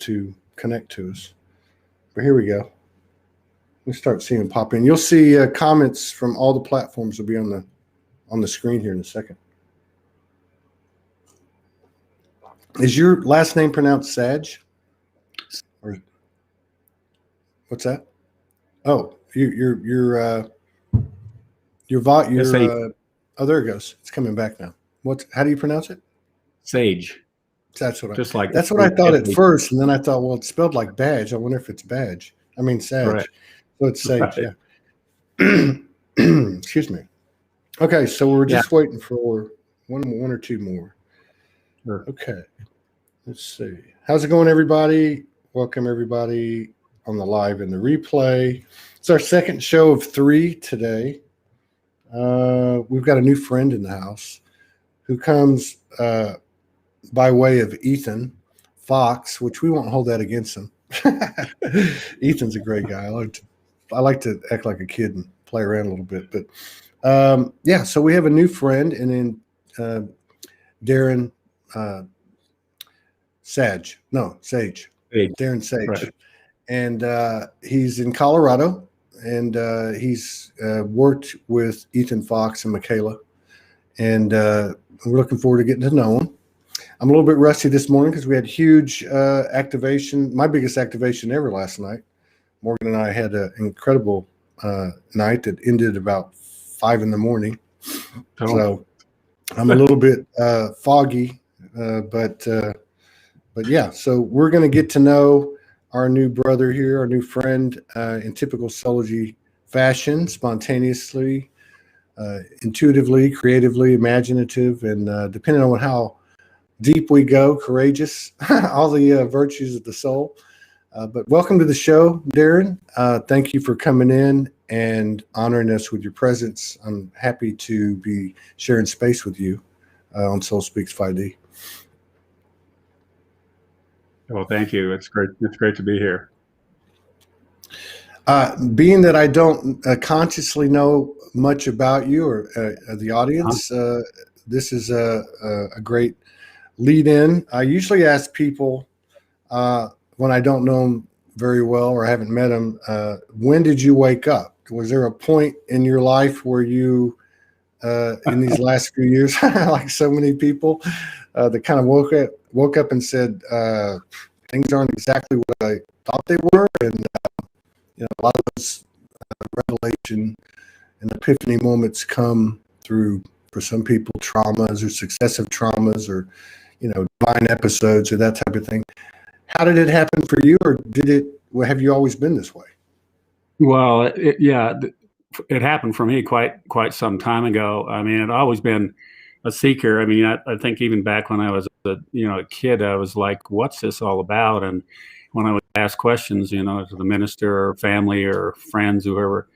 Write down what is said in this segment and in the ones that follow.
to connect to us. But here we go. We start seeing them pop in. You'll see comments from all the platforms will be on the screen here in a second. Is your last name pronounced Sadge? Or what's that? Oh, oh, there it goes. It's coming back now. How do you pronounce it? Sage. That's what I thought at first, and then I thought, well, it's spelled like badge. I wonder if it's badge. I mean Sadge. Right. So it's Sage, right. Yeah. Excuse me. Okay, so we're just waiting for one or two more. Sure. Okay. Let's see. How's it going, everybody? Welcome, everybody, on the live and the replay. It's our second show of 3 today. We've got a new friend in the house who comes by way of Ethan Fox, which we won't hold that against him. Ethan's a great guy. I like to act like a kid and play around a little bit. But so we have a new friend, and then Darren Sage. Darren Sage. Right. And he's in Colorado, and he's worked with Ethan Fox and Michaela, and we're looking forward to getting to know him. I'm a little bit rusty this morning because we had huge activation, my biggest activation ever last night. Morgan and I had an incredible night that ended about 5 in the morning. Oh. So I'm a little bit foggy, but yeah, so we're going to get to know our new brother here, our new friend, in typical Soulogy fashion, spontaneously, intuitively, creatively, imaginative, and depending on how deep we go, courageous, all the virtues of the soul. But welcome to the show, Darren. Thank you for coming in and honoring us with your presence. I'm happy to be sharing space with you on Soul Speaks 5D. Well, thank you. It's great. It's great to be here. Being that I don't consciously know much about you or the audience, this is a great lead-in. I usually ask people when I don't know them very well or haven't met them, when did you wake up? Was there a point in your life where you, in these last few years, like so many people, that kind of woke up and said, things aren't exactly what I thought they were, and a lot of those revelation and epiphany moments come through, for some people, traumas or successive traumas or divine episodes or that type of thing. How did it happen for you, or have you always been this way? Well, it happened for me quite some time ago. I mean, I'd always been a seeker. I mean, I think even back when I was a kid, I was like, what's this all about? And when I would ask questions, to the minister or family or friends, whoever,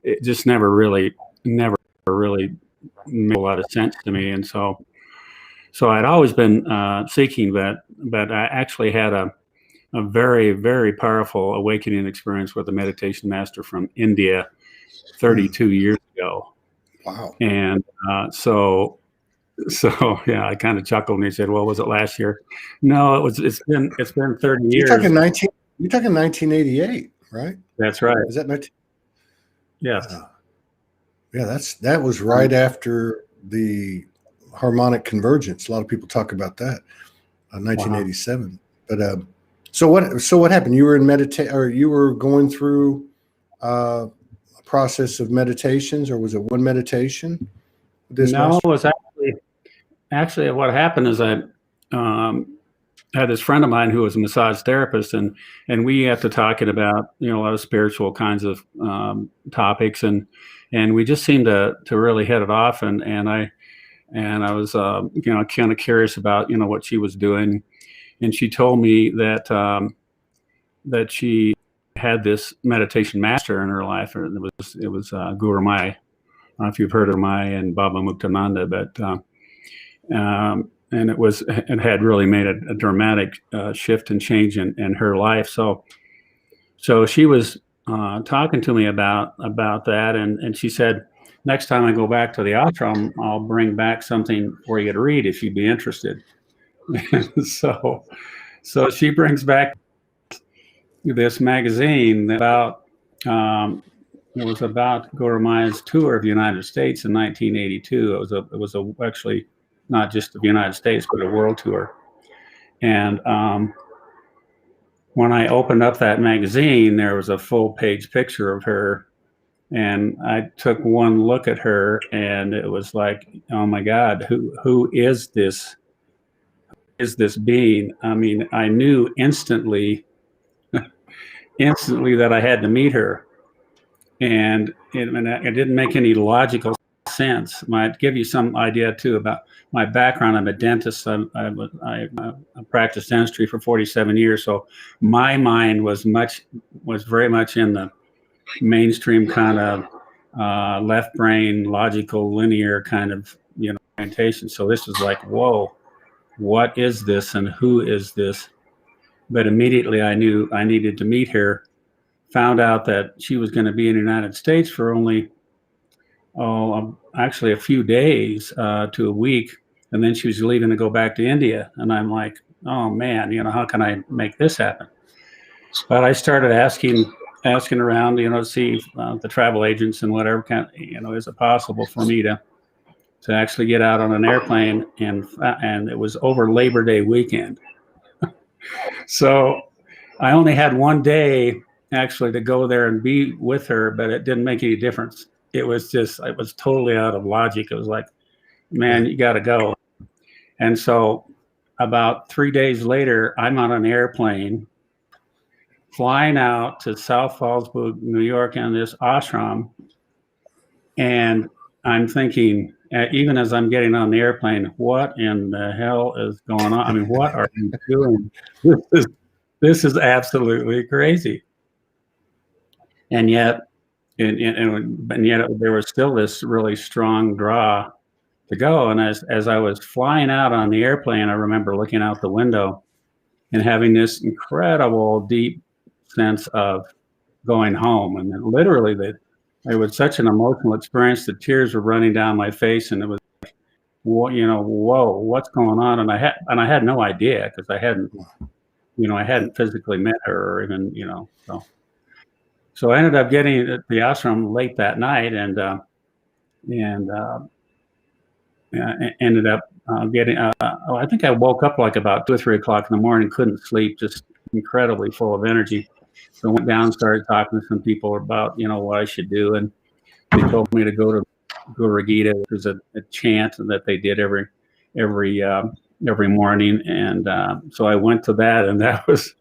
it just never really made a lot of sense to me. And so I'd always been seeking, but I actually had a very, very powerful awakening experience with a meditation master from India 32 years ago. Wow. And so yeah, I kind of chuckled and he said, well, was it last year? No, it's been 30 years. You're talking 1988, right? That's right. Is that 19? Yes. Yeah, that was right after the harmonic convergence. A lot of people talk about that, 1987. Wow. But so what happened? You were in or you were going through a process of meditations, or was it one meditation? No, it was actually what happened is I had this friend of mine who was a massage therapist, and we got to talking about a lot of spiritual kinds of topics, and we just seemed to really hit it off, and I was kind of curious about what she was doing, and she told me that she had this meditation master in her life, and it was Guru Mai. I don't know if you've heard of Mai and Baba Muktananda, but and it had really made a dramatic shift and change in her life. So she was talking to me about that, and she said, next time I go back to the ashram, I'll bring back something for you to read if you'd be interested. So she brings back this magazine about it was about Guru Maya's tour of the United States in 1982. It was actually not just of the United States, but a world tour. And when I opened up that magazine, there was a full-page picture of her. And I took one look at her, and it was like, oh my God, who is this? Is this being? I mean, I knew instantly that I had to meet her, and it didn't make any logical sense. I'd give you some idea too about my background. I'm a dentist. I practiced dentistry for 47 years, so my mind was very much in the mainstream kind of left brain, logical, linear kind of orientation. So this was like, whoa, what is this and who is this? But immediately I knew I needed to meet her. Found out that she was going to be in the United States for only actually a few days to a week, and then she was leaving to go back to India. And I'm like, oh man, how can I make this happen? But I started asking around, to see the travel agents and whatever kind, is it possible for me to actually get out on an airplane? And it was over Labor Day weekend. So I only had one day actually to go there and be with her, but it didn't make any difference. It was totally out of logic. It was like, man, you got to go. And so about 3 days later, I'm on an airplane flying out to South Fallsburg, New York, in this ashram. And I'm thinking, even as I'm getting on the airplane, what in the hell is going on? I mean, what are you doing? This is absolutely crazy. And yet, there was still this really strong draw to go. And as I was flying out on the airplane, I remember looking out the window and having this incredible deep sense of going home. And literally, it was such an emotional experience. The tears were running down my face, and it was like, whoa, what's going on? And I had no idea, because I hadn't physically met her, or even so I ended up getting at the ashram late that night, and ended up getting. I think I woke up like about 2 or 3 o'clock in the morning, couldn't sleep, just incredibly full of energy. So I went down, started talking to some people about what I should do, and they told me to go to Guru Gita, which was a chant that they did every morning, and so I went to that, and that was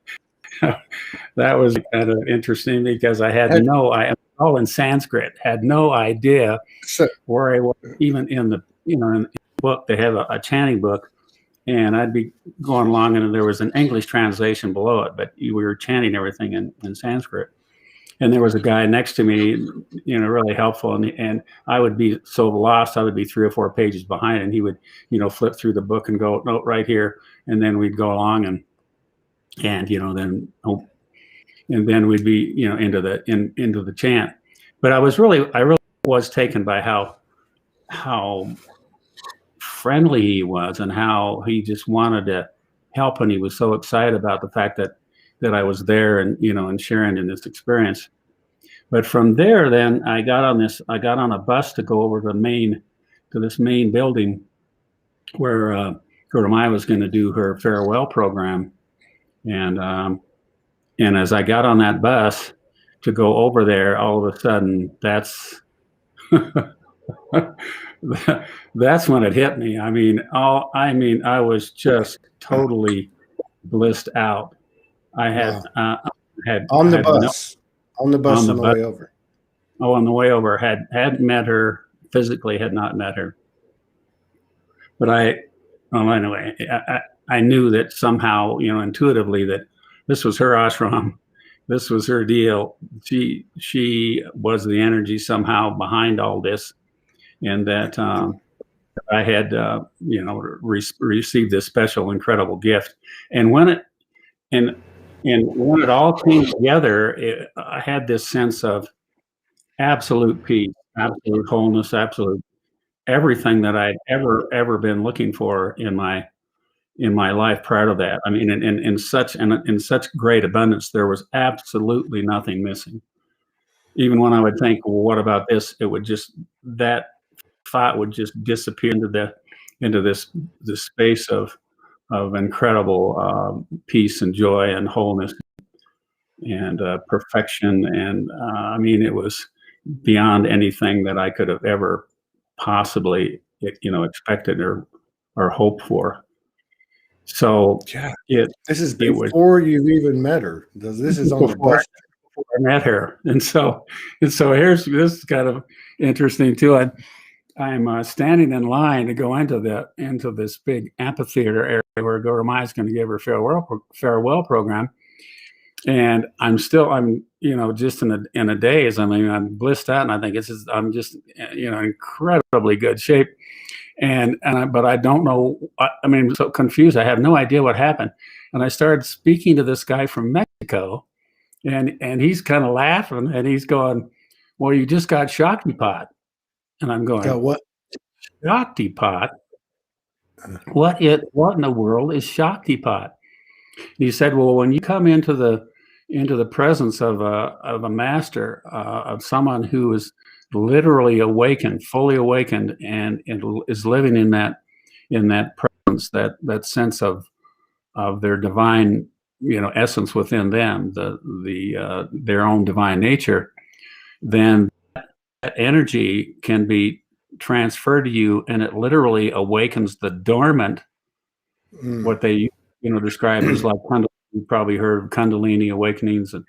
kind of interesting, because I am all in Sanskrit, had no idea where I was, even in the in the book. They have a chanting book, and I'd be going along, and there was an English translation below it, but we were chanting everything in Sanskrit. And there was a guy next to me, really helpful, and I would be so lost, I would be 3 or 4 pages behind, and he would, flip through the book and go, no, right here, and then we'd go along, and then we'd be, into the chant. But I really was taken by how friendly he was, and how he just wanted to help, and he was so excited about the fact that I was there, and and sharing in this experience. But from there, then I got on a bus to go over to this main building where Guru Maya was going to do her farewell program, and as I got on that bus to go over there, all of a sudden that's when it hit me. I was just totally blissed out. I had on the bus on the way over. Oh, on the way over, hadn't met her physically, had not met her. But anyway, I knew that somehow, intuitively, that this was her ashram, this was her deal. She was the energy somehow behind all this, and that I had, received this special, incredible gift. And when it all came together, I had this sense of absolute peace, absolute wholeness, absolute everything that I'd ever been looking for in my in my life prior to that. I mean, in such great abundance, there was absolutely nothing missing. Even when I would think, well, what about this? It would just, that thought would just disappear into this space of incredible peace and joy and wholeness and perfection. And I mean, it was beyond anything that I could have ever possibly, expected or hoped for. So yeah, this is before you've even met her. This is on the bus. Before I met her, and so this is kind of interesting too. I'm standing in line to go into this big amphitheater area where Gormai is going to give her farewell program, and I'm just in a daze. I mean, I'm blissed out, and I think I'm just incredibly good shape. But I don't know. I mean, I'm so confused. I have no idea what happened. And I started speaking to this guy from Mexico, and he's kind of laughing, and he's going, "Well, you just got Shaktipat." And I'm going, "What? Shaktipat? What in the world is Shaktipat?" He said, "Well, when you come into the presence of a master, of someone who is literally awakened, fully awakened, and is living in that presence, that sense of their divine, essence within them, their own divine nature, then that energy can be transferred to you, and it literally awakens the dormant, what they describe as like you probably heard of Kundalini awakenings, but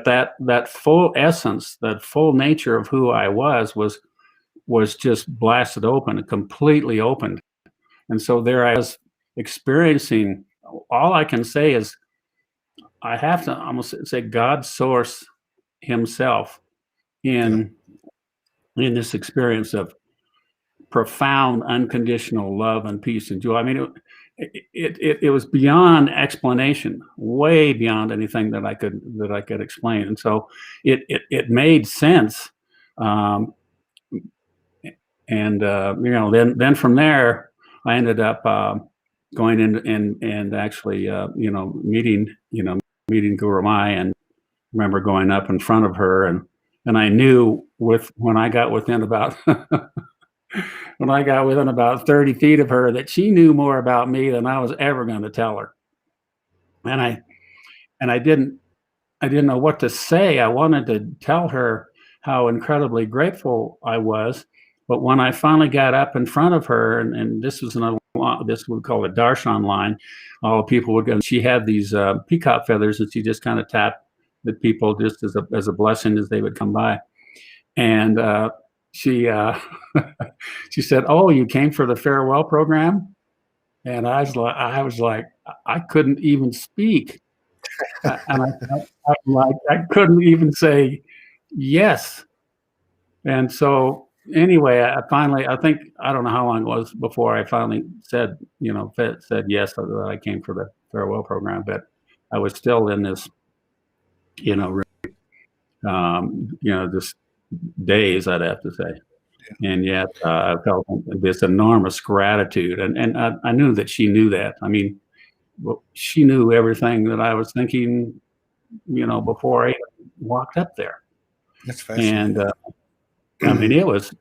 that full essence, that full nature of who I was just blasted open, completely opened. And so there I was experiencing, all I can say is, I have to almost say God's source himself in this experience of profound unconditional love and peace and joy. I mean, it was beyond explanation, way beyond anything that I could explain. And so it made sense. Then from there, I ended up going in and actually meeting Guru Mai, and remember going up in front of her, and I knew when I got within about 30 feet of her, that she knew more about me than I was ever going to tell her. And I didn't know what to say. I wanted to tell her how incredibly grateful I was. But when I finally got up in front of her, and this was this we call it darshan line, all the people would go. She had these peacock feathers, and she just kind of tapped the people just as a blessing as they would come by. And she said, "Oh, you came for the farewell program?" And I was like, I couldn't even speak, and I couldn't even say yes. And so anyway, I think, I don't know how long it was before I finally said yes, that I came for the farewell program, but I was still in this, just days, I'd have to say. And yet I felt this enormous gratitude, and I knew that she knew that. I mean, she knew everything that I was thinking, before I walked up there. That's fascinating. And I mean, it was,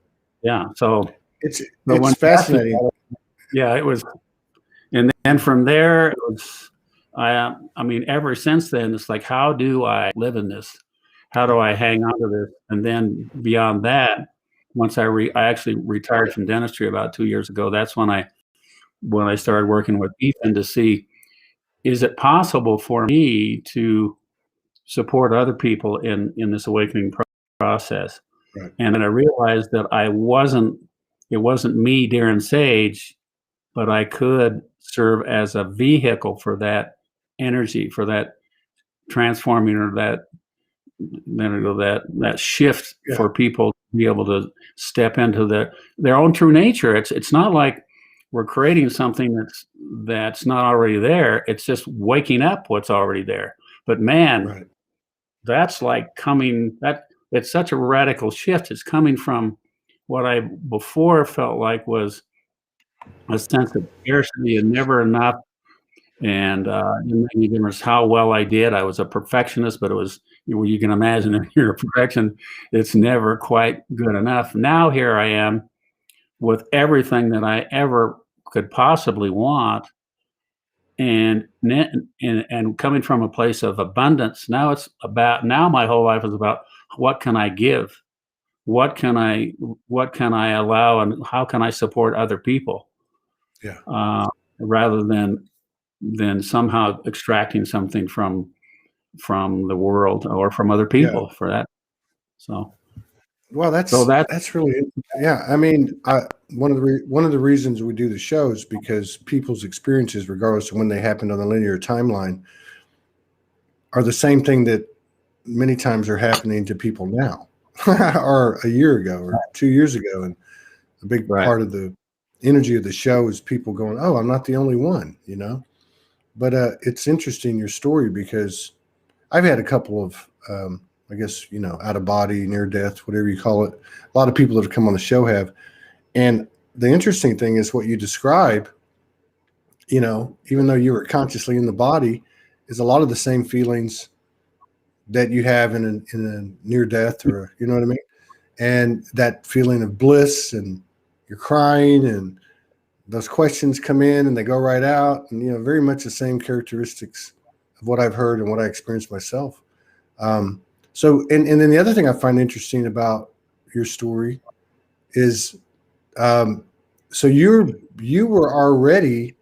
so it's fascinating. It was. And then from there, it was, I mean, ever since then, it's like, how do I live in this? How do I hang on to this? And then beyond that, once I actually retired from dentistry about 2 years ago, that's when I started working with Ethan to see, is it possible for me to support other people in this awakening process? Right. And then I realized that it wasn't me, Darren Sadge, but I could serve as a vehicle for that energy, for that transforming, or that shift for people to be able to step into their own true nature. It's not like we're creating something that's not already there. It's just waking up what's already there. But man, that's like it's such a radical shift. It's coming from what I before felt like was a sense of scarcity and never enough. And it didn't matter how well I did. I was a perfectionist, but it was, you can imagine if you're a perfection, it's never quite good enough. Now here I am with everything that I ever could possibly want, and coming from a place of abundance. Now my whole life is about what can I give, what can I allow, and how can I support other people, rather than somehow extracting something from the world or from other people for that. So, well, that's really, I mean, one of the reasons we do the show is because people's experiences, regardless of when they happened on the linear timeline, are the same thing that many times are happening to people now, or a year ago, or 2 years ago. And a big part of the energy of the show is people going, "Oh, I'm not the only one," you know. But it's interesting, your story, because I've had a couple of, I guess, out of body, near death, whatever you call it. A lot of people that have come on the show have. And the interesting thing is what you describe, even though you were consciously in the body, is a lot of the same feelings that you have in a near death, or, you know what I mean? And that feeling of bliss, and you're crying, and those questions come in and they go right out, and, very much the same characteristics of what I've heard and what I experienced myself. So, and then the other thing I find interesting about your story is, so you were already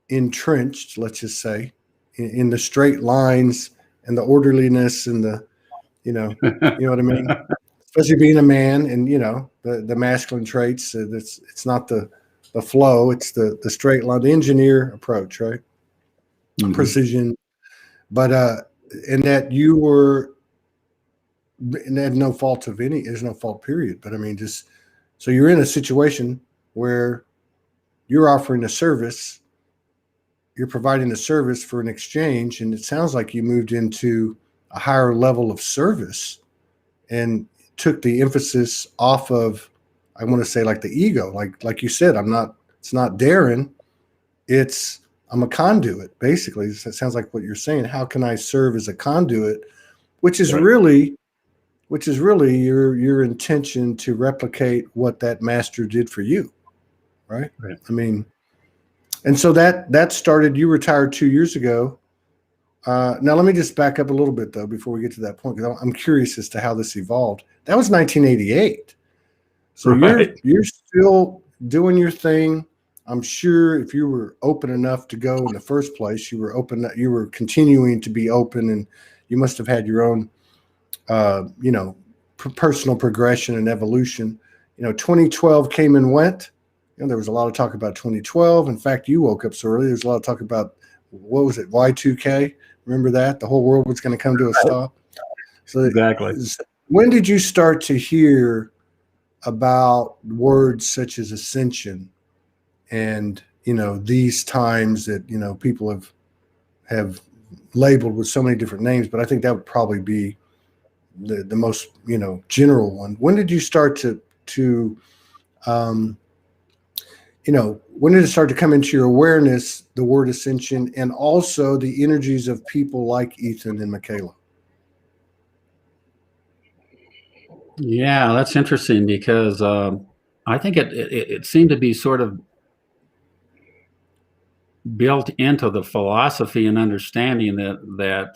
entrenched, let's just say, in the straight lines and the orderliness and the, you know what I mean? Especially being a man, and, the masculine traits. It's not the flow, it's the straight line, the engineer approach, right? Mm-hmm. Precision. But and that you were, and had no fault of any, there's no fault, period. But I mean, just, so you're in a situation where you're offering a service, you're providing a service for an exchange, and it sounds like you moved into a higher level of service and took the emphasis off of, I want to say, like the ego, like you said, it's not Darren, I'm a conduit, basically. It sounds like what you're saying. How can I serve as a conduit, which is really your intention to replicate what that master did for you, right? I mean, and so that started, you retired 2 years ago. Now let me just back up a little bit, though, before we get to that point, because I'm curious as to how this evolved. That was 1988. So you're still doing your thing. I'm sure if you were open enough to go in the first place, you were continuing to be open, and you must have had your own, personal progression and evolution. 2012 came and went. There was a lot of talk about 2012. In fact, you woke up so early. There's a lot of talk about, what was it, Y2K? Remember that? The whole world was going to come to a stop. So exactly. When did you start to hear about words such as ascension, and these times that people have labeled with so many different names? But I think that would probably be the most general one. When did you start to when did it start to come into your awareness, the word ascension, and also the energies of people like Ethan and Michaela? Yeah, that's interesting, because I think it seemed to be sort of built into the philosophy and understanding that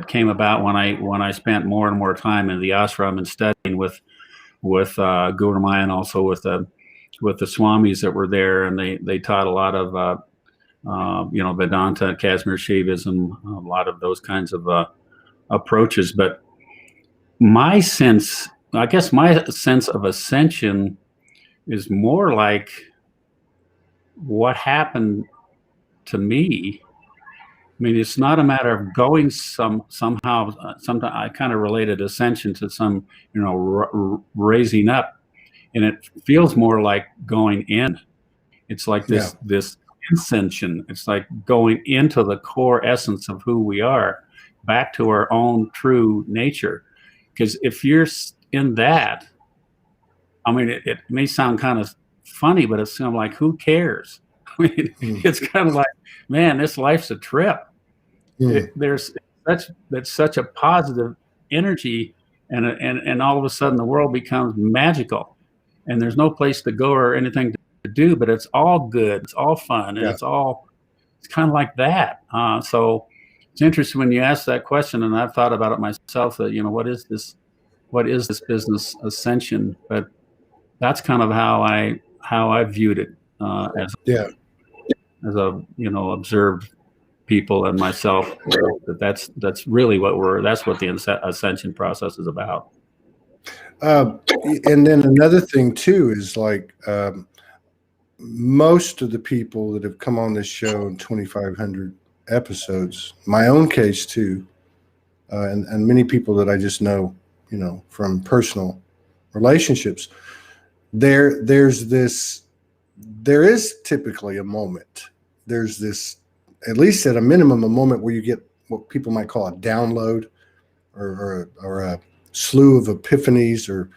came about when I spent more and more time in the ashram and studying with Guru Maya, and also with the swamis that were there, and they taught a lot of Vedanta, Kashmir Shivism, a lot of those kinds of approaches. But my sense of ascension is more like what happened to me. I mean, it's not a matter of going somehow. Sometimes I kind of related ascension to some, raising up, and it feels more like going in. It's like this ascension. It's like going into the core essence of who we are, back to our own true nature. Because if you're in that, I mean, it may sound kind of funny, but it's kind of like, who cares? I mean, it's kind of like, man, this life's a trip. There's such a positive energy, and all of a sudden the world becomes magical, and there's no place to go or anything to do, but it's all good, it's all fun, and it's kind of like that. So it's interesting when you ask that question, and I've thought about it myself, that, what is this business ascension? But that's kind of how I viewed it, as a observed people and myself. That's really that's what the ascension process is about. And then another thing too is, like, most of the people that have come on this show in 2,500 episodes, my own case too, and many people that I just know, from personal relationships, there is typically a moment. There's this, at least at a minimum, a moment where you get what people might call a download, or a slew of epiphanies, or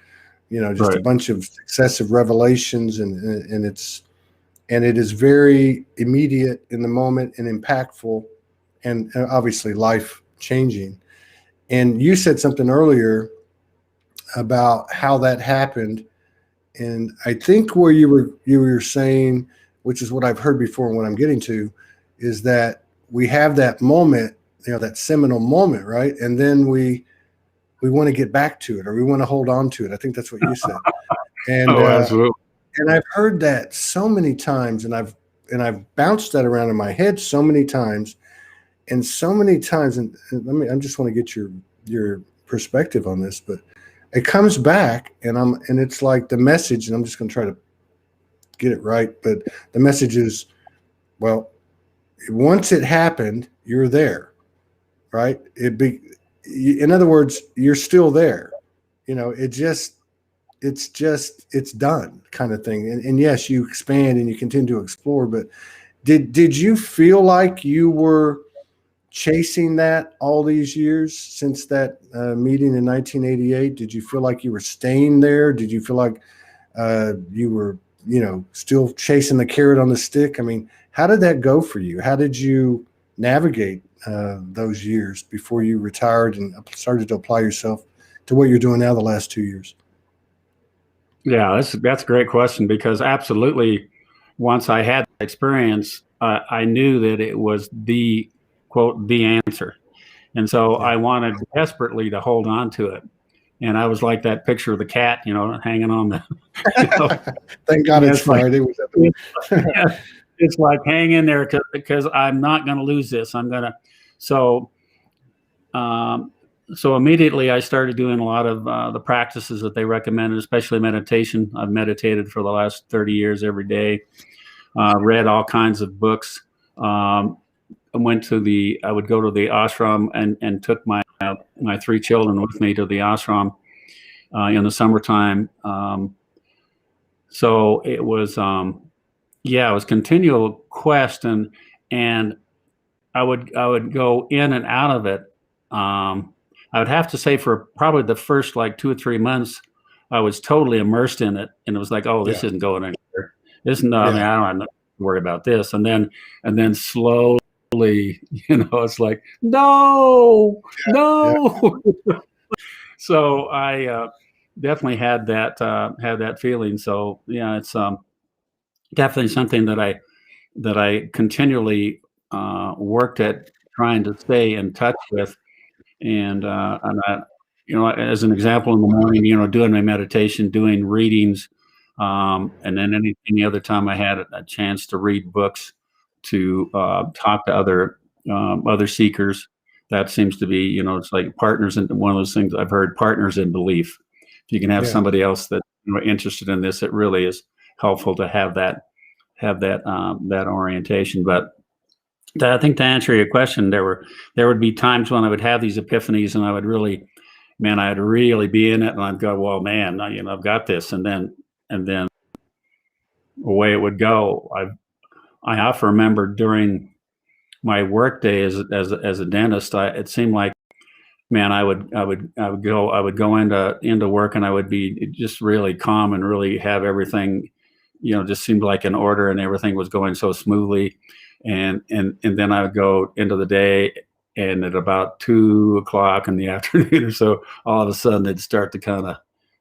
just a bunch of successive revelations, and it is very immediate in the moment and impactful, and obviously life changing. And you said something earlier about how that happened, and I think where you were saying, which is what I've heard before and what I'm getting to, is that we have that moment, that seminal moment, right? And then we want to get back to it, or we want to hold on to it. I think that's what you said. And absolutely. And I've heard that so many times, and I've bounced that around in my head so many times, and I just want to get your perspective on this, but it comes back, and it's like the message, and I'm just going to try to get it right, but the message is, well, once it happened, you're there, right? In other words, you're still there. It's done, kind of thing. And yes, you expand and you continue to explore, but did you feel like you were chasing that all these years since that meeting in 1988? Did you feel like you were staying there? Did you feel like you were, still chasing the carrot on the stick? I mean, how did that go for you? How did you navigate those years before you retired and started to apply yourself to what you're doing now the last 2 years? Yeah, that's a great question, because absolutely, once I had the experience, I knew that it was the quote, the answer. And so I wanted desperately to hold on to it. And I was like that picture of the cat, hanging on the. Thank God it's Friday. It's like, hang in there, because I'm not going to lose this. I'm going to. So immediately I started doing a lot of the practices that they recommended, especially meditation. I've meditated for the last 30 years every day. Read all kinds of books. I would go to the ashram and took my 3 children with me to the ashram in the summertime. So it was, it was continual quest, and I would go in and out of it. I would have to say for probably the first 2 or 3 months, I was totally immersed in it, and it was like, oh, this isn't going anywhere. I mean, I don't have to worry about this. And then slowly, it's like, no. So I definitely had that feeling. So yeah, it's definitely something that I continually worked at trying to stay in touch with. And as an example, in the morning, doing my meditation, doing readings, and then any other time I had a chance to read books, to talk to other seekers. That seems to be, it's like partners in one of those things I've heard, partners in belief. If you can have somebody else that interested in this, it really is helpful to have that orientation. But I think, to answer your question, there would be times when I would have these epiphanies, and I would really, I'd really be in it, and I'd go, well, man, I've got this, and then away it would go. I often remember during my work day as a dentist, it seemed like, man, I would go into work, and I would be just really calm and really have everything just seemed like in order and everything was going so smoothly. And then I would go into the day, and at about 2 o'clock in the afternoon or so, all of a sudden it'd start to kind of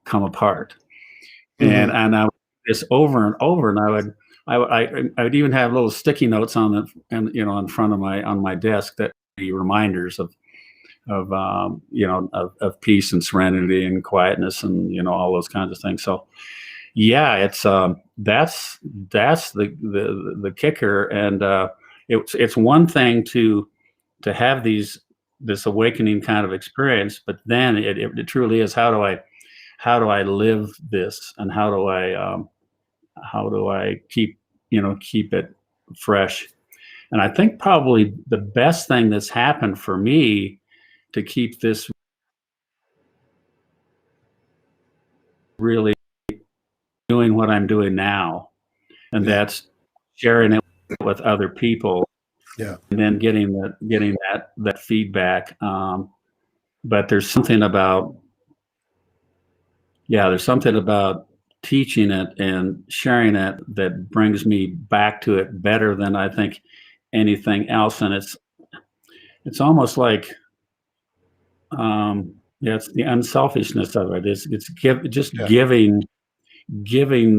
come apart. And I would do this over and over, and I would even have little sticky notes on the, and in front of my desk, that be reminders of peace and serenity and quietness and all those kinds of things. So yeah, it's that's the kicker. And it's one thing to have this awakening kind of experience, but then it truly is, how do I live this, and how do I keep it fresh? And I think probably the best thing that's happened for me to keep this really doing what I'm doing now, and that's sharing it with other people, and then getting that feedback. But there's something about teaching it and sharing it that brings me back to it better than I think anything else. And it's almost like it's the unselfishness of it. It's giving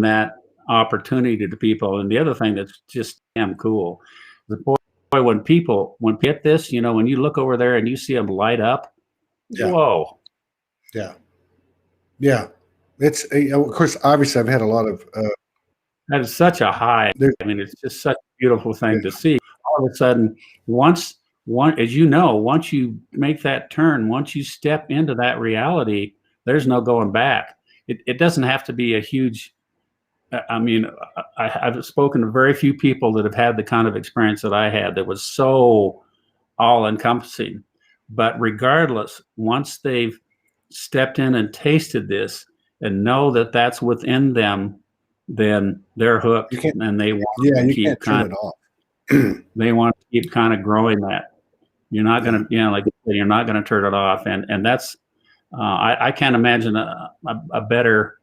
that opportunity to people. And the other thing that's just damn cool, boy, when people get this, when you look over there and you see them light up, whoa. Yeah. It's of course, obviously I've had a lot of that is such a high. I mean, it's just such a beautiful thing to see. All of a sudden, once you make that turn, once you step into that reality, there's no going back. It doesn't have to be a huge, I mean, I've spoken to very few people that have had the kind of experience that I had that was so all-encompassing. But regardless, once they've stepped in and tasted this and know that that's within them, then they're hooked, and they want to keep they want to keep kind of growing that. You're not going to, like you're not going to turn it off. And that's, I can't imagine a better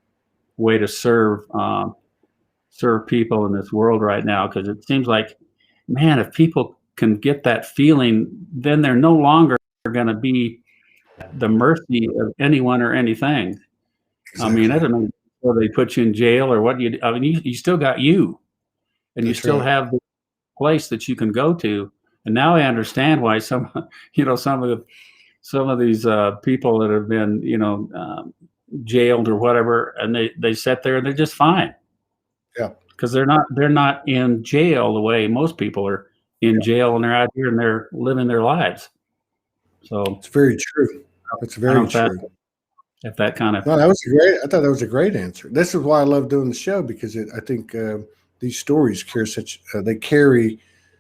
way to serve people in this world right now, because it seems like, man, if people can get that feeling, then they're no longer going to be the mercy of anyone or anything. Exactly. I mean, I don't know whether they put you in jail or what you still got you, and you still have the place that you can go to. And now I understand why some of these people that have been, jailed or whatever, and they sit there and they're just fine. Yeah. Because they're not in jail the way most people are in jail, and they're out here and they're living their lives. So it's very true. It's very true. If that kind of I thought that was a great answer. This is why I love doing the show, because I think these stories carry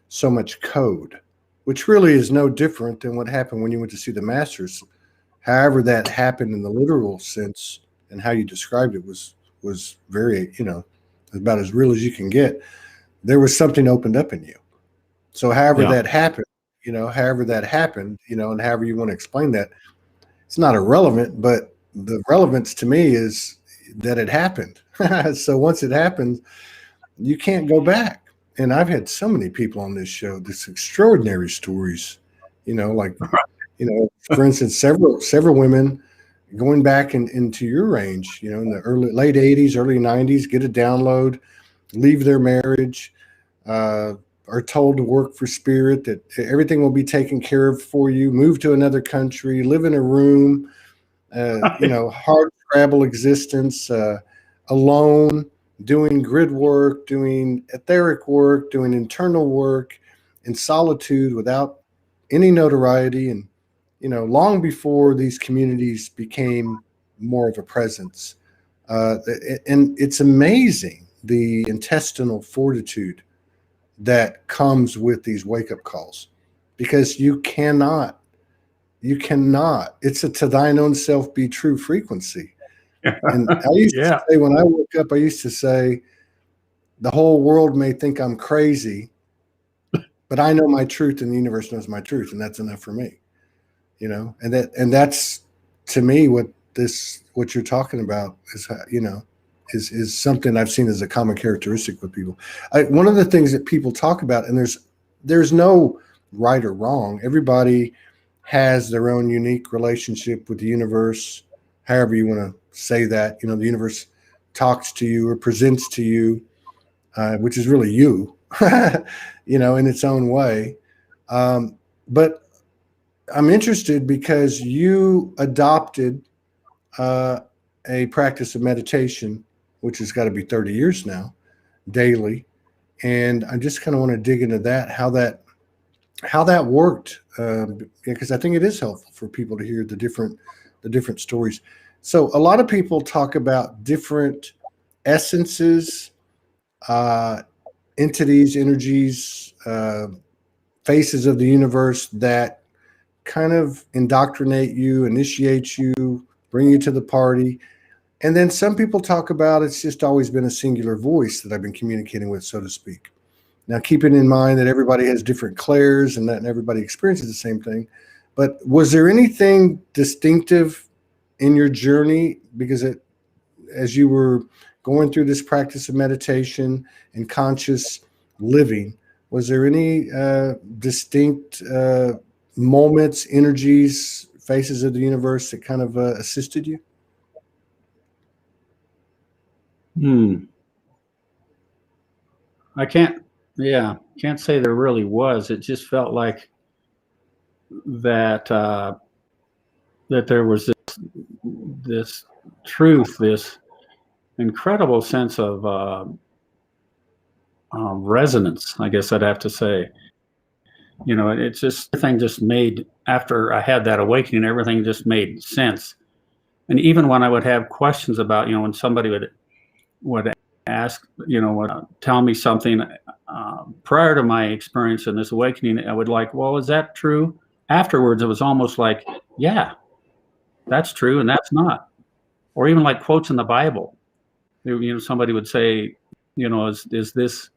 so much code, which really is no different than what happened when you went to see the Masters. However that happened in the literal sense, and how you described it was very, about as real as you can get. There was something opened up in you. So however that happened, and however you want to explain that, it's not irrelevant, but the relevance to me is that it happened. So once it happens, you can't go back. And I've had so many people on this show, this extraordinary stories, for instance, several women going back into your range, in the late 80s, early 90s, get a download, leave their marriage, are told to work for spirit, that everything will be taken care of for you, move to another country, live in a room, hard scrabble existence, alone, doing grid work, doing etheric work, doing internal work in solitude without any notoriety. And, long before these communities became more of a presence. And it's amazing the intestinal fortitude that comes with these wake-up calls, because you cannot, it's a to thine own self be true frequency. And I used to say, when I woke up, I used to say, the whole world may think I'm crazy, but I know my truth and the universe knows my truth. And that's enough for me, and that's to me what you're talking about is, is something I've seen as a common characteristic with people. One of the things that people talk about, and there's no right or wrong. Everybody has their own unique relationship with the universe, however you want to say that. The universe talks to you or presents to you, which is really you, in its own way. But I'm interested because you adopted a practice of meditation, which has got to be 30 years now, daily. And I just kind of want to dig into that, how that worked, because I think it is helpful for people to hear the different stories. So a lot of people talk about different essences, entities, energies, faces of the universe that kind of indoctrinate you, initiate you, bring you to the party. And then some people talk about it's just always been a singular voice that I've been communicating with, so to speak. Now, keeping in mind that everybody has different clairs and that everybody experiences the same thing. But was there anything distinctive in your journey? Because as you were going through this practice of meditation and conscious living, was there any distinct moments, energies, faces of the universe that kind of assisted you? I can't say there really was. It just felt like that that there was this truth, this incredible sense of resonance, I guess I'd have to say. It's just, everything just made, after I had that awakening, everything just made sense. And even when I would have questions about, when somebody would ask, would tell me something prior to my experience in this awakening, I would like, well, is that true? Afterwards, it was almost like, yeah, that's true and that's not. Or even like quotes in the Bible. Somebody would say, is this,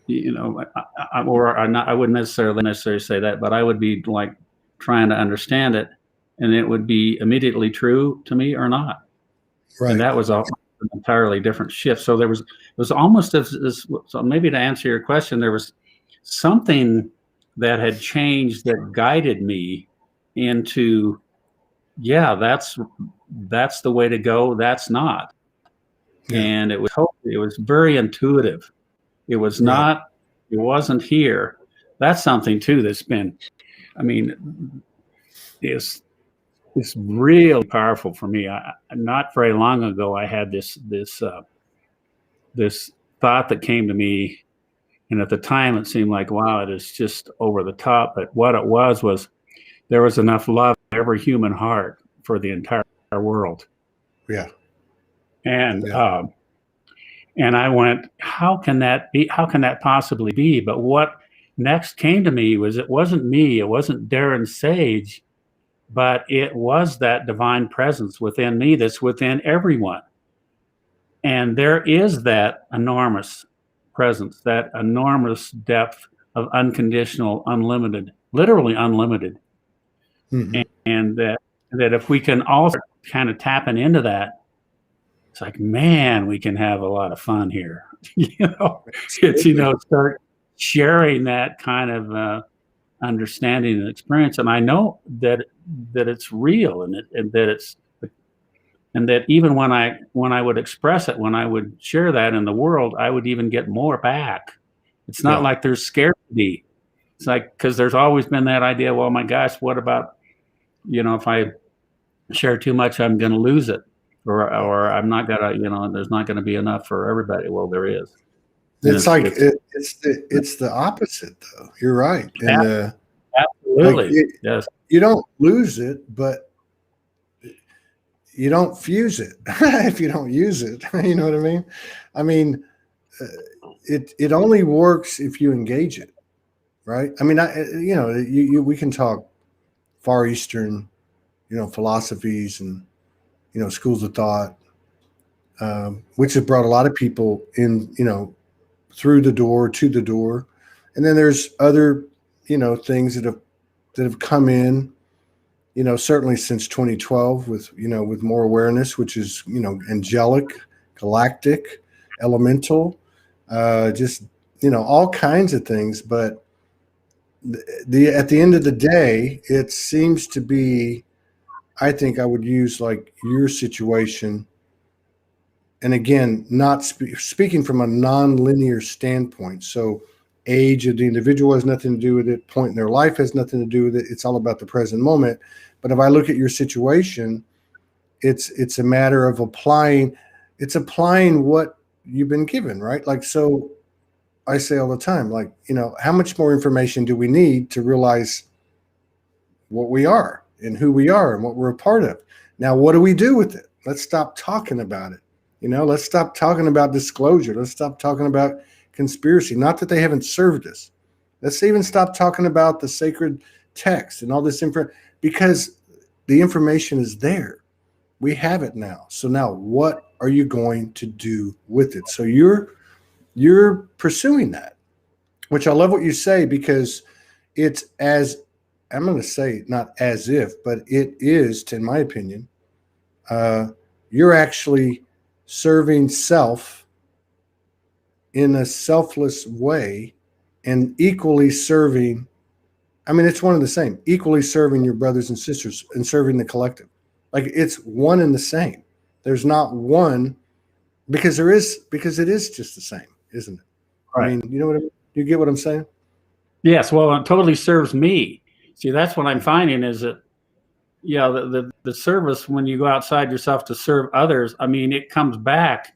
I wouldn't necessarily say that, but I would be like trying to understand it, and it would be immediately true to me or not. Right. And that was an entirely different shift. So it was almost so maybe to answer your question, there was something that had changed that guided me into, yeah, that's the way to go. That's not. Yeah. And it was very intuitive. It was not, it wasn't here. That's something too that's been, it's really powerful for me. Not very long ago, I had this thought that came to me, and at the time it seemed like, wow, it is just over the top. But what it was there was enough love in every human heart for the entire world. Yeah. And and I went, how can that be? How can that possibly be? But what next came to me was, it wasn't me. It wasn't Darren Sage, but it was that divine presence within me that's within everyone. And there is that enormous presence, that enormous depth of unconditional, unlimited, literally unlimited. Mm-hmm. And that if we can all kind of tapping into that, it's like, man, we can have a lot of fun here. Start sharing that kind of understanding and experience. And I know that it's real, and that even when I would express it, when I would share that in the world, I would even get more back. It's not like there's scarcity. It's like, because there's always been that idea, well, my gosh, what about, if I share too much, I'm going to lose it. Or I'm not gonna, there's not gonna be enough for everybody. Well, there is. It's the opposite, though. You're right. And absolutely, yes. You don't lose it, but you don't fuse it if you don't use it. You know what I mean? It only works if you engage it, right? We can talk Far Eastern, philosophies and schools of thought, which have brought a lot of people in, through the door, to the door. And then there's other, things that have come in, certainly since 2012 with more awareness, which is, angelic galactic, elemental, just, all kinds of things. But at the end of the day, it seems to be, I think I would use like your situation. And again, not speaking from a non-linear standpoint. So age of the individual has nothing to do with it. Point in their life has nothing to do with it. It's all about the present moment. But if I look at your situation, it's a matter of applying what you've been given, right? Like, so I say all the time, like, how much more information do we need to realize what we are and who we are and what we're a part of? Now, what do we do with it? Let's stop talking about it. Let's stop talking about disclosure. Let's stop talking about conspiracy. Not that they haven't served us. Let's even stop talking about the sacred text and all this info, because the information is there. We have it now. So now what are you going to do with it? So you're pursuing that, which I love what you say, because it's, as I'm going to say, not as if, but it is, in my opinion, you're actually serving self in a selfless way, and equally serving, it's one and the same, equally serving your brothers and sisters and serving the collective. Like, it's one and the same. There's not one, because it is just the same, isn't it? Right. You get what I'm saying? Yes. Well, it totally serves me. See, that's what I'm finding is that, the service, when you go outside yourself to serve others, it comes back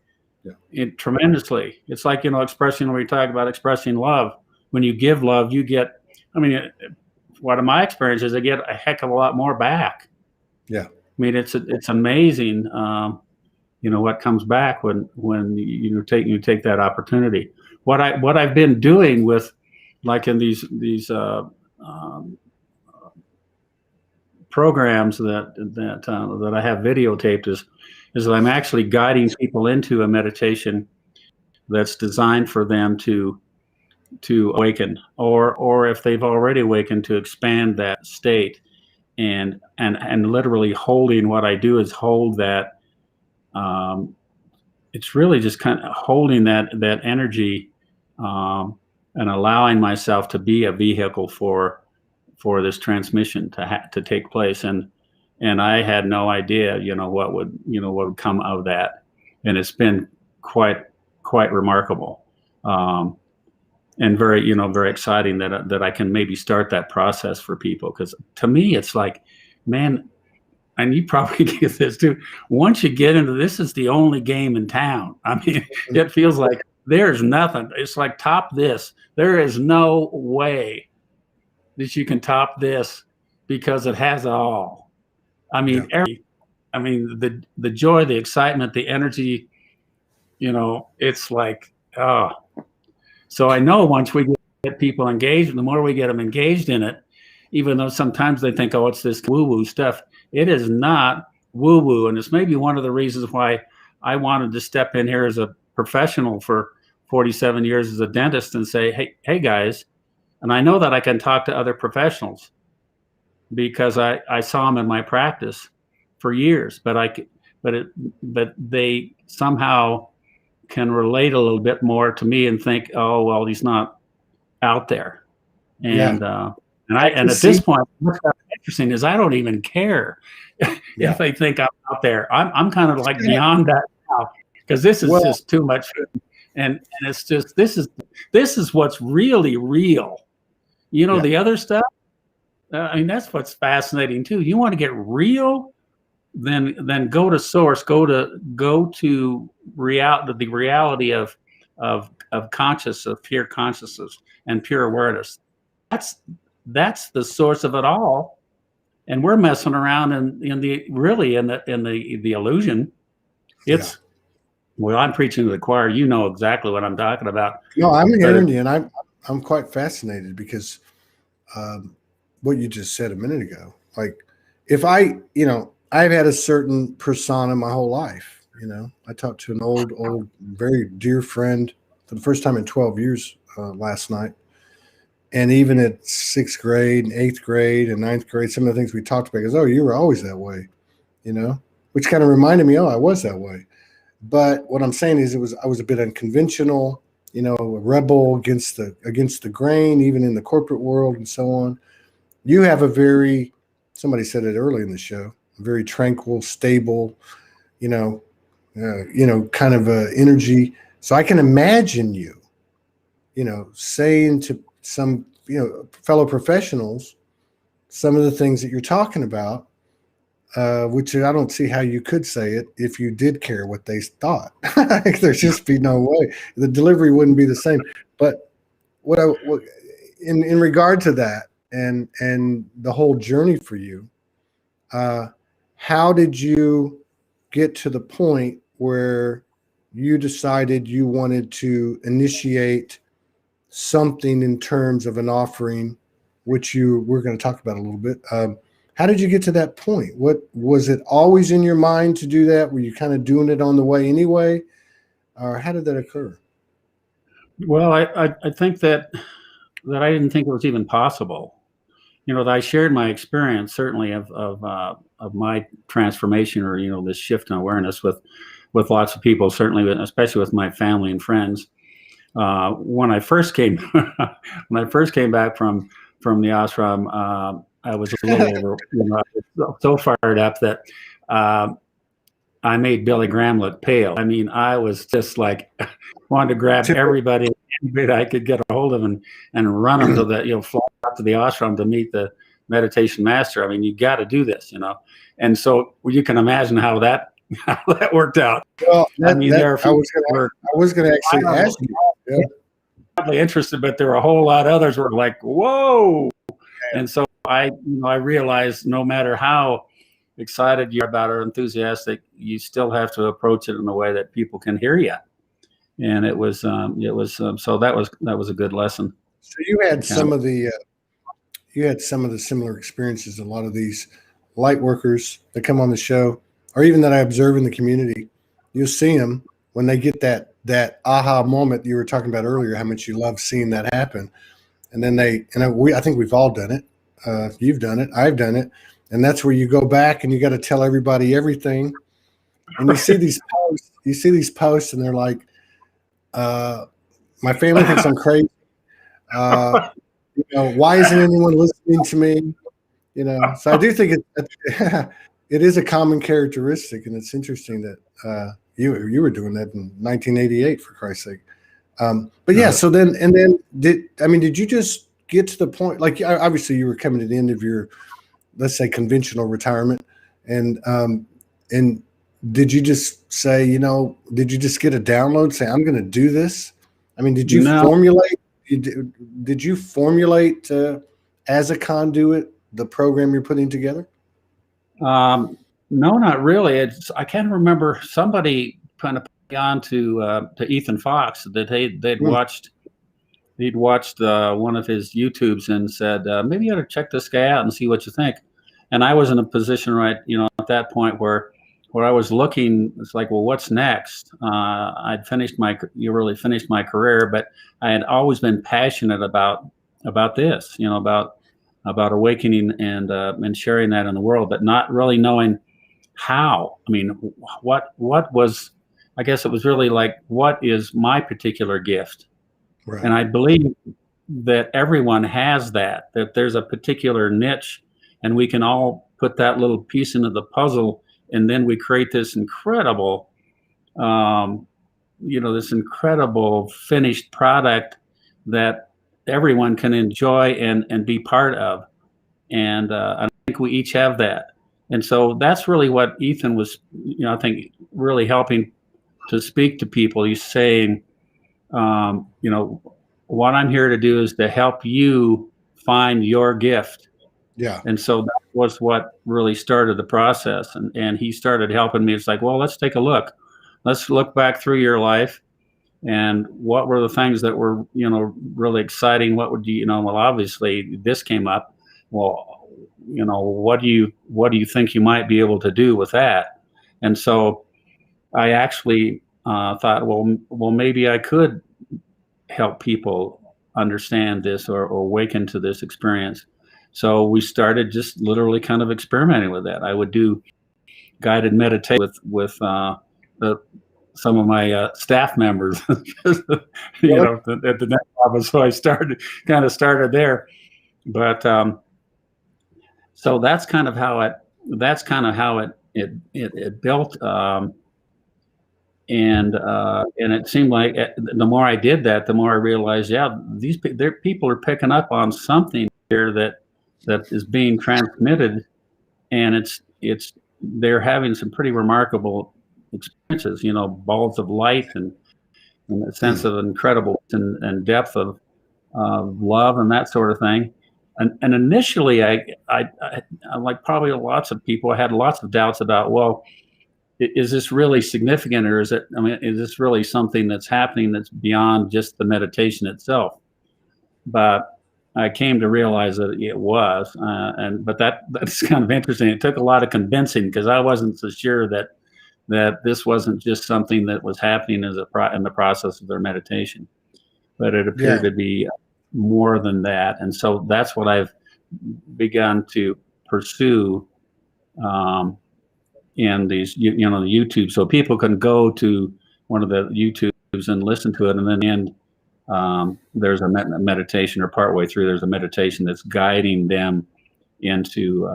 tremendously. It's like, expressing, when we talk about expressing love, when you give love, you get, one of my experiences, I get a heck of a lot more back. Yeah. It's amazing, what comes back when you take that opportunity. What I've been doing with, like, in these programs that I have videotaped is that I'm actually guiding people into a meditation that's designed for them to awaken, or if they've already awakened, to expand that state, and literally holding. What I do is hold that. It's really just kind of holding that energy, and allowing myself to be a vehicle for this transmission to take place. And I had no idea, what would come of that. And it's been quite remarkable. And very, very exciting that I can maybe start that process for people. Because to me, it's like, man, and you probably get this too, once you get into this, is the only game in town. It feels like there's nothing. It's like, top this. There is no way that you can top this, because it has it all. The joy, the excitement, the energy, it's like, oh. So I know once we get people engaged, the more we get them engaged in it, even though sometimes they think, oh, it's this woo-woo stuff. It is not woo-woo. And it's maybe one of the reasons why I wanted to step in here as a professional for 47 years as a dentist and say, hey guys, and I know that I can talk to other professionals because I saw them in my practice for years, but they somehow can relate a little bit more to me and think, oh, well, he's not out there. And at this point, what's interesting is I don't even care if they think I'm out there. I'm kind of like beyond that now, because this is just too much. And it's just, this is what's really real. The other stuff, that's what's fascinating too. You want to get real, then go to source, go to the reality of consciousness, of pure consciousness and pure awareness. That's the source of it all. And we're messing around in the illusion. Well, I'm preaching to the choir. You know exactly what I'm talking about. No, I'm hearing you, and I'm quite fascinated, because what you just said a minute ago. Like, if I've had a certain persona my whole life. I talked to an old, very dear friend for the first time in 12 years last night. And even at 6th grade and 8th grade and 9th grade, some of the things we talked about, goes, oh, you were always that way, which kind of reminded me, oh, I was that way. But what I'm saying is I was a bit unconventional, you know, a rebel against the grain, even in the corporate world and so on. You have a very, somebody said it early in the show, a very tranquil, stable, you know, kind of energy. So I can imagine you, you know, saying to some, you know, fellow professionals, some of the things that you're talking about, which I don't see how you could say it if you did care what they thought. There's just be no way. The delivery wouldn't be the same. But what in regard to that and the whole journey for you, how did you get to the point where you decided you wanted to initiate something in terms of an offering, which we're going to talk about a little bit. How did you get to that point? What was it always in your mind to do that? Were you kind of doing it on the way anyway, or how did that occur? Well, I think that I didn't think it was even possible. You know, that I shared my experience certainly of my transformation, or, you know, this shift in awareness with lots of people, certainly, especially with my family and friends. When I first came back from the ashram, I was a little over, you know, so fired up that I made Billy Graham look pale. I mean, I was just like wanted to grab everybody that I could get a hold of and run them to the, you know, fly out to the ashram to meet the meditation master. I mean, you got to do this, you know. And so you can imagine how that worked out. Well, I mean, I was going to actually ask you. Yeah. Probably interested, but there were a whole lot of others were like, whoa. And so I realized no matter how excited you're about or enthusiastic, you still have to approach it in a way that people can hear you. And it was so that was a good lesson. So you had some of the similar experiences. A lot of these light workers that come on the show, or even that I observe in the community, you'll see them when they get that aha moment you were talking about earlier, how much you love seeing that happen. And then I think we've all done it. You've done it. I've done it. And that's where you go back and you got to tell everybody everything. And you see these posts and they're like, my family thinks I'm crazy. You know, why isn't anyone listening to me? You know, so I do think it is a common characteristic, and it's interesting that you were doing that in 1988, for Christ's sake. But yeah, so then did you just get to the point, like, obviously you were coming to the end of your, let's say, conventional retirement, and did you just say, you know, did you just get a download, say, I'm going to do this? I mean, did you formulate? Did you formulate as a conduit the program you're putting together? No, not really. I can't remember. Somebody kind of put me on to Ethan Fox that they'd watched. He'd watched one of his YouTubes and said, maybe you ought to check this guy out and see what you think. And I was in a position, right, you know, at that point where I was looking. It's like, well, what's next? I'd really finished my career, but I had always been passionate about this, you know, about awakening and sharing that in the world, but not really knowing how. I mean, what was, I guess it was really like, what is my particular gift? Right. And I believe that everyone has that there's a particular niche, and we can all put that little piece into the puzzle, and then we create this incredible, this incredible finished product that everyone can enjoy and be part of. And I think we each have that. And so that's really what Ethan was, you know, I think really helping to speak to people. He's saying, you know, what I'm here to do is to help you find your gift. Yeah. And so that was what really started the process. And he started helping me. It's like, well, let's take a look. Let's look back through your life, and what were the things that were, you know, really exciting? What would you know, well, obviously this came up. Well, you know, what do you think you might be able to do with that? And so I actually thought, well, maybe I could help people understand this or awaken to this experience. So we started just literally kind of experimenting with that. I would do guided meditation with the some of my staff members, you know, at the next office. So I kind of started there. But so that's kind of how it built. And it seemed like the more I did that, the more I realized, yeah, people are picking up on something here that is being transmitted, and they're having some pretty remarkable experiences. You know, balls of light and a sense of incredible and depth of love and that sort of thing. And initially, I like probably lots of people, I had lots of doubts about, well, is this really significant, or is this really something that's happening that's beyond just the meditation itself? But I came to realize that it was, but that's kind of interesting. It took a lot of convincing, because I wasn't so sure that this wasn't just something that was happening in the process of their meditation, but it appeared to be more than that. And so that's what I've begun to pursue in these, the YouTube, so people can go to one of the YouTubes and listen to it, and then there's a meditation, or partway through there's a meditation that's guiding them into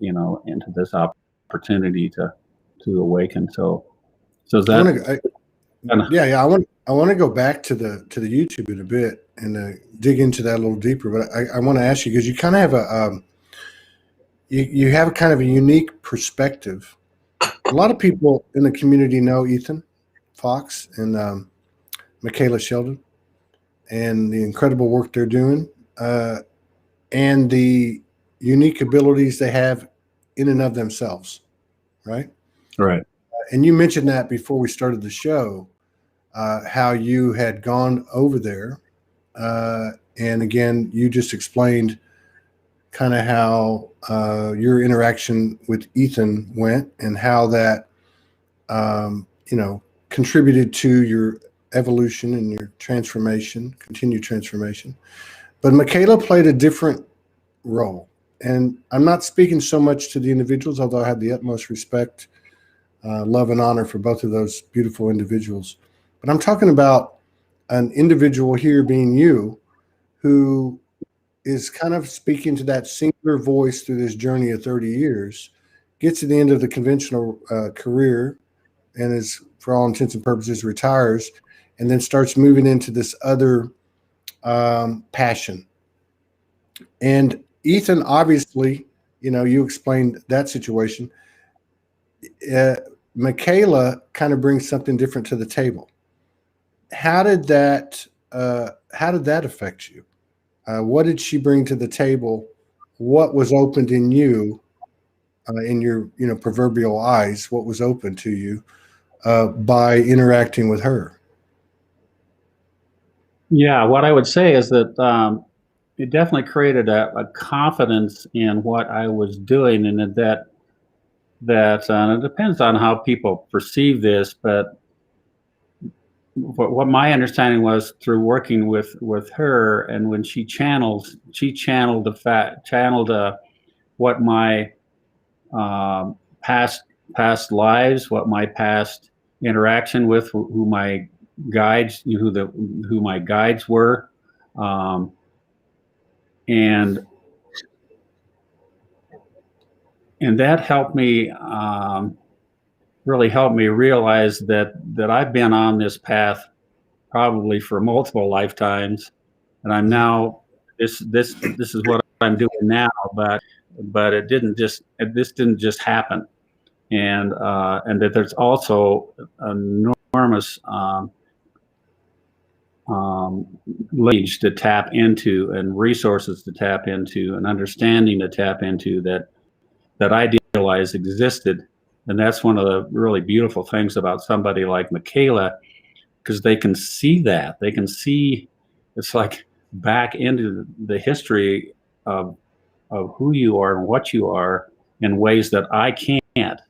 into this opportunity to awaken. So is that? I want to go back to the YouTube in a bit and dig into that a little deeper. But I want to ask you, because you kind of have you have kind of a unique perspective. A lot of people in the community know Ethan Fox and Michaela Sheldon and the incredible work they're doing, and the unique abilities they have in and of themselves, right? Right. And you mentioned that before we started the show, how you had gone over there. And again, you just explained kind of how your interaction with Ethan went, and how that, contributed to your evolution and your transformation, continued transformation. But Michaela played a different role. And I'm not speaking so much to the individuals, although I have the utmost respect, love, and honor for both of those beautiful individuals. But I'm talking about an individual here, being you, who is kind of speaking to that singular voice through this journey of 30 years, gets to the end of the conventional career, and is, for all intents and purposes, retires, and then starts moving into this other passion. And Ethan, obviously, you explained that situation. Michaela kind of brings something different to the table. How did that affect you? What did she bring to the table? What was opened in you, in your proverbial eyes? What was open to you by interacting with her? Yeah, what I would say is that it definitely created a confidence in what I was doing, and that it depends on how people perceive this, but what my understanding was through working with her, and when she channeled what my past lives, what my past interaction with, who my guides, who my guides were, and that helped me, really helped me realize that I've been on this path probably for multiple lifetimes, and I'm now this is what I'm doing now, but this didn't just happen, and that there's also enormous knowledge to tap into, and resources to tap into, and understanding to tap into that I realized existed. And that's one of the really beautiful things about somebody like Michaela, because they can see that. They can see, it's like back into the history of who you are and what you are in ways that I can't.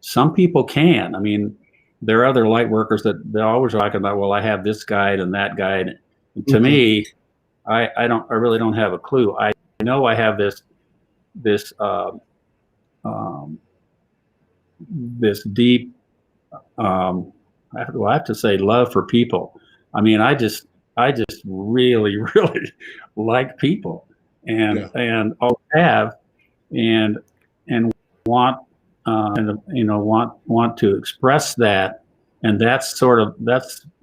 Some people can. I mean, there are other light workers that they're always talking about, well, I have this guide and that guide. And to me, I really don't have a clue. I know I have this deep I have to say love for people. I mean, I just really, really like people, and always have, and want, want to express that. And that's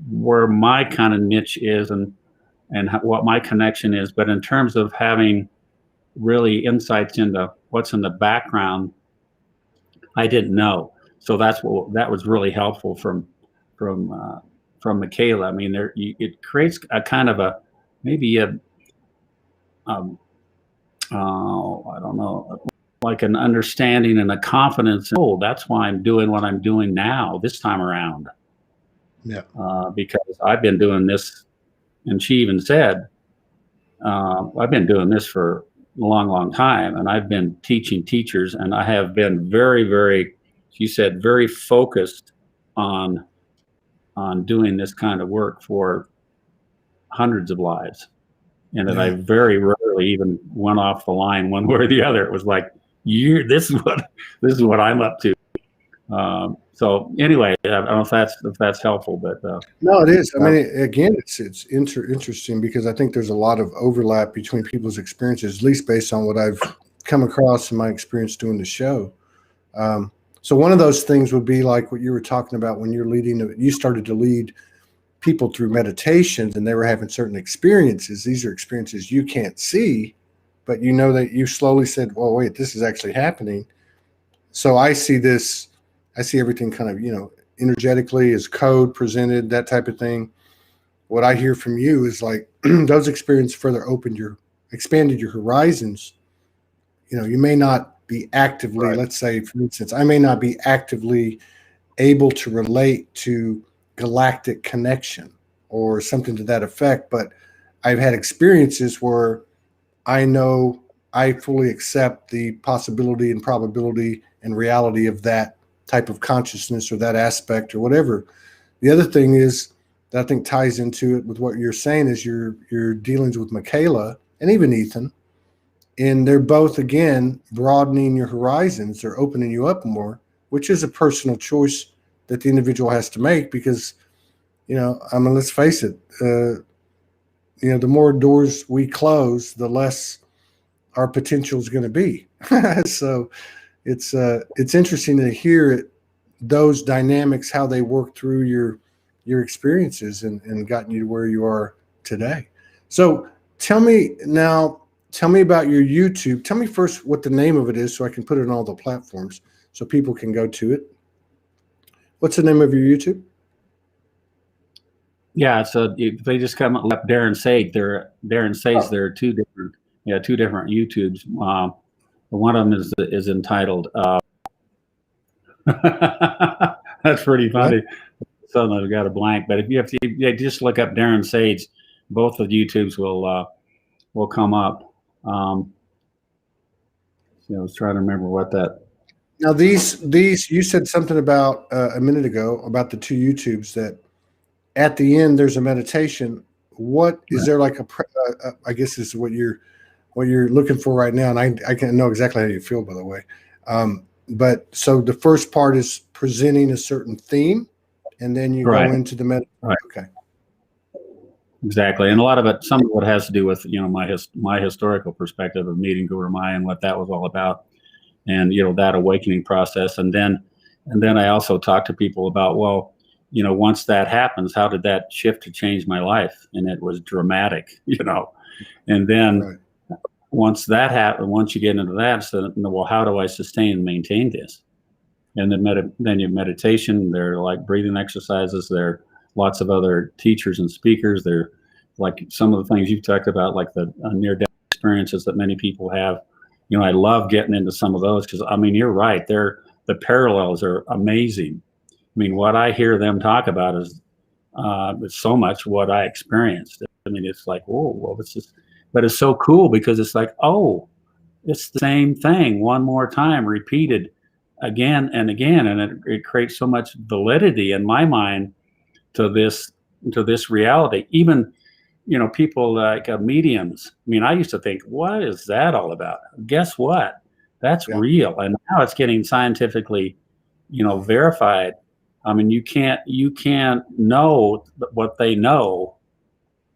where my kind of niche is, and what my connection is. But in terms of having really insights into what's in the background, I didn't know. So that was really helpful from Michaela. I mean, it creates a kind of a, maybe a, I don't know, like an understanding and a confidence. Oh, that's why I'm doing what I'm doing now this time around. Yeah. Because I've been doing this, and she even said, I've been doing this for a long, long time, and I've been teaching teachers, and I have been very, very, she said, very focused on doing this kind of work for hundreds of lives, and that I very rarely even went off the line one way or the other. It was like, this is what I'm up to. So anyway, I don't know if that's helpful, but no, it is. I mean, again, it's interesting because I think there's a lot of overlap between people's experiences, at least based on what I've come across in my experience doing the show. So one of those things would be like what you were talking about when you started to lead people through meditations, and they were having certain experiences. These are experiences you can't see, but you know that you slowly said, well, wait, this is actually happening. So I see everything kind of, energetically as code presented, that type of thing. What I hear from you is like those experiences further expanded your horizons. You may not be actively, let's say, for instance, I may not be actively able to relate to galactic connection or something to that effect, but I've had experiences where I know I fully accept the possibility and probability and reality of that type of consciousness or that aspect or whatever. The other thing is that I think ties into it with what you're saying is your dealings with Michaela and even Ethan, and they're both, again, broadening your horizons. They're opening you up more, which is a personal choice that the individual has to make because, I mean, let's face it, the more doors we close, the less our potential is going to be. So it's interesting to hear those dynamics, how they work through your experiences and gotten you to where you are today. So tell me about your YouTube. Tell me first what the name of it is so I can put it on all the platforms so people can go to it. What's the name of your YouTube? Yeah, so they just come up Darren Sage. There are two different YouTubes. One of them is entitled. That's pretty funny. So I've got a blank, but if you just look up Darren Sage, both of the YouTubes will come up. I was trying to remember what that. Now these you said something about a minute ago about the two YouTubes that at the end there's a meditation. What is there like I guess this is what you're looking for right now, and I can know exactly how you feel, by the way. But so the first part is presenting a certain theme, and then you go into the meditation. Right. Okay. Exactly, and a lot of it, some of it has to do with my historical perspective of meeting Guru Maya and what that was all about, and that awakening process, and then I also talk to people about, well, once that happens, how did that shift to change my life? And it was dramatic, and then once that happened, once you get into that, so well, how do I sustain and maintain this? And then your meditation, there are like breathing exercises, there are lots of other teachers and speakers. They're like some of the things you've talked about, like the near-death experiences that many people have. I love getting into some of those because, I mean, you're right. The parallels are amazing. I mean, what I hear them talk about is so much what I experienced. I mean, it's like, whoa, well, but it's so cool because it's like, oh, it's the same thing one more time, repeated again and again, and it creates so much validity in my mind to this reality. Even people like mediums. I mean, I used to think, what is that all about? Guess what? That's real, and now it's getting scientifically verified I mean, you can't know what they know.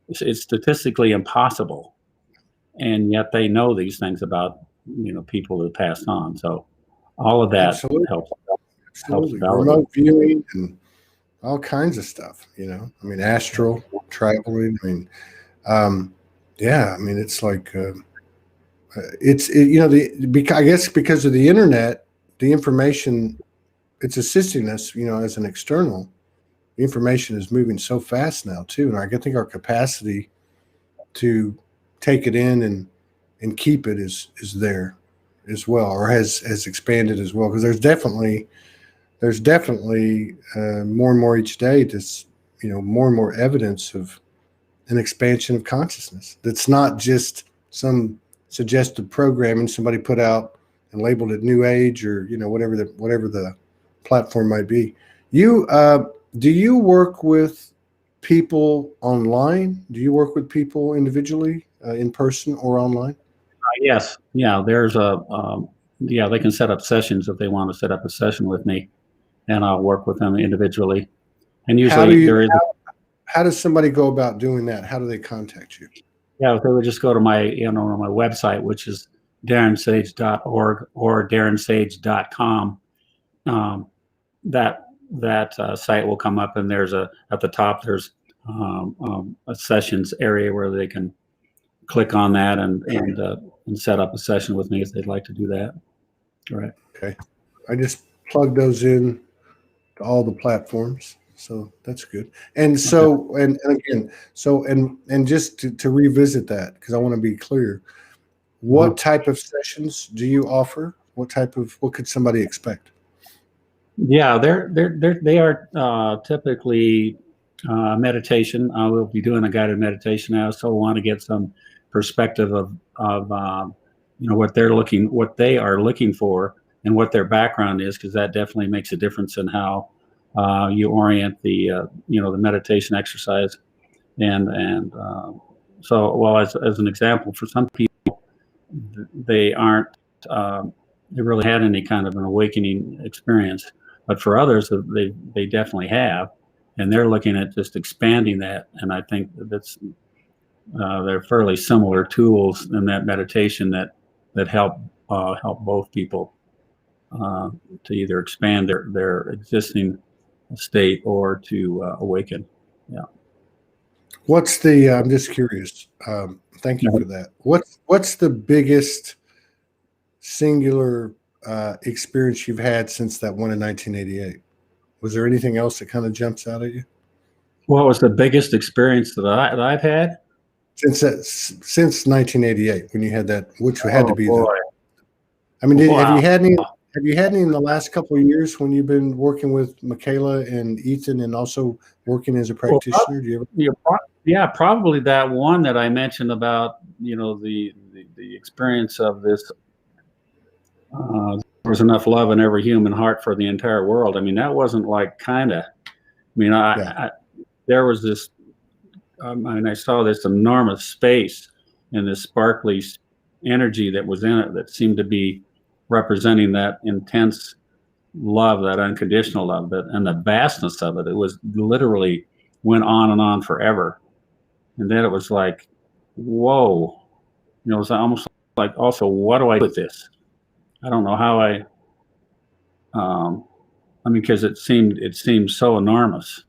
It's statistically impossible, and yet they know these things about people who passed on. So all of that helps. Absolutely. Remote viewing and all kinds of stuff. I mean, astral traveling. I mean, yeah. I mean, it's like I guess because of the internet, the information it's assisting us. As an external. The information is moving so fast now too, and I think our capacity to take it in and keep it is there as well, or has expanded as well. Because there's definitely more and more each day. This more and more evidence of an expansion of consciousness. That's not just some suggested programming somebody put out and labeled it New Age or whatever the platform might be. Do you work with people online? Do you work with people individually, in person or online? Yes. Yeah. There's they can set up sessions if they want to set up a session with me, and I'll work with them individually. And usually how does somebody go about doing that? How do they contact you? Yeah, they would just go to my my website, which is darrensage.org or darrensage.com. That site will come up, and there's at the top there's a sessions area where they can click on that and set up a session with me if they'd like to do that. Right. Okay. I just plug those in to all the platforms, so that's good. And so and again, and just to revisit that, because I want to be clear, what type of sessions do you offer? What could somebody expect? Yeah, they are typically meditation. I will be doing a guided meditation. I also want to get some perspective of what they are looking for and what their background is, because that definitely makes a difference in how you orient the meditation exercise. And so, well, as an example, for some people, they aren't they really had any kind of an awakening experience. But for others, they definitely have, and they're looking at just expanding that. And I think that's they're fairly similar tools in that meditation that help both people to either expand their existing state or to awaken. Yeah. What's the? I'm just curious. Thank you for that. What's the biggest singular experience you've had since that one in 1988? Was there anything else that kind of jumps out at you? What was the biggest experience that I've had since 1988 when you had that, which had to be boy. I mean, have you had any in the last couple of years when you've been working with Michaela and Ethan and also working as a practitioner? Yeah, probably that one that I mentioned about the experience of this. There was enough love in every human heart for the entire world. I mean, that wasn't like kinda. I mean, there was this. I saw this enormous space and this sparkly energy that was in it that seemed to be representing that intense love, that unconditional love, and the vastness of it. It was literally went on and on forever. And then it was like, whoa, it was almost like, also, what do I do with this? I don't know how I mean, because it seemed so enormous.